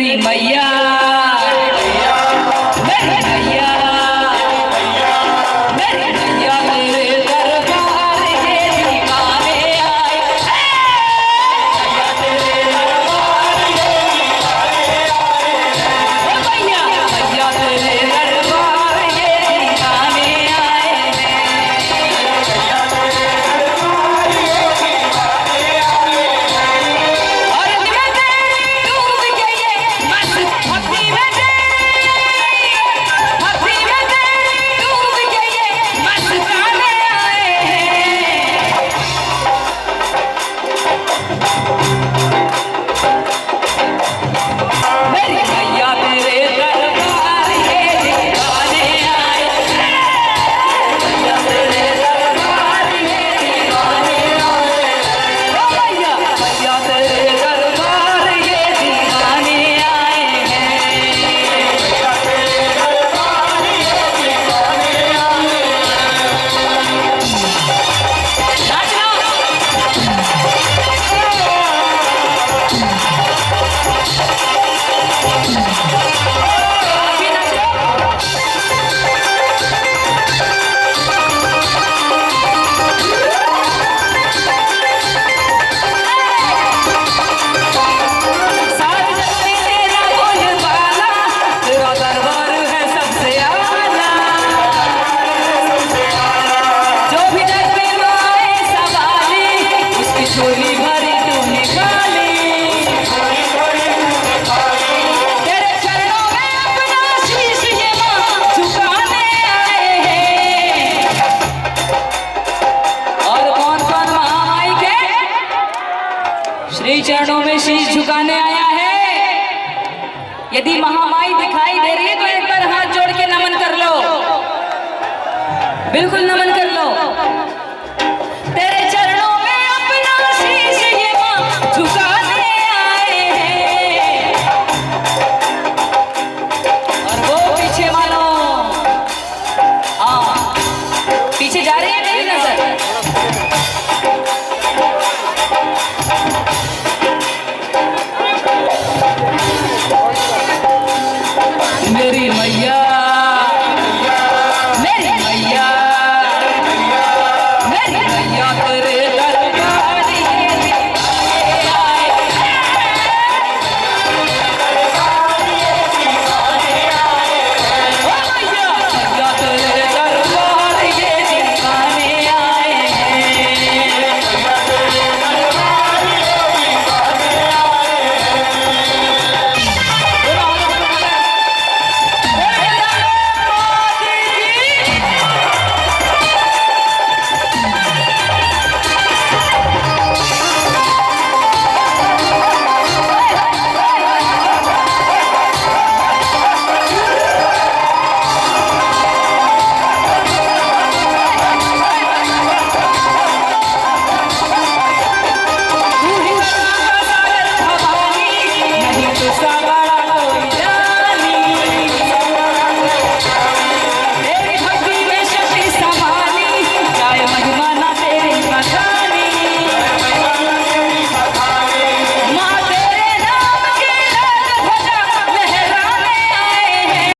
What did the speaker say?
मेरी मैया मेरी मैया मेरी मैया तेरे दरबार के दीवाने आए मैया तेरे दरबार के दीवाने आए मैया मैया तेरे दरबार के दीवाने आए मैया तेरे दरबार के दीवाने आए और मैं तेरी डूब गई मस्त भक्ति में तेरी डूब गई मस्ताने आए मेरी मैया तेरे दरबार के दीवाने आए मैया तेरे दरबार के दीवाने आए मैया मैया तेरे दरबार के दीवाने आए हैं मैया तेरे दरबार के दीवाने आए नाचना अभी नाचो सारे जग में तेरा बोलबाला तेरा दरबार है सबसे आला जो भी दर पे आए सवाली उसकी झोली भरी तू निकाली तेरे चरणों में अपना शीश ये माँ झुकाने आए हैं और कौन कौन महामाई के श्री चरणों में शीश झुकाने आया है। यदि महामाई दिखाई दे रही है तो एक बार हाथ जोड़ के नमन कर लो, बिल्कुल नमन कर लो। तेरे चरणों में अपना शीश ये माँ झुकाने आए हैं और वो पीछे मानो हाँ पीछे जा रही है मेरी नजर मेरी मैया मेरी मैया मेरी मैया तेरे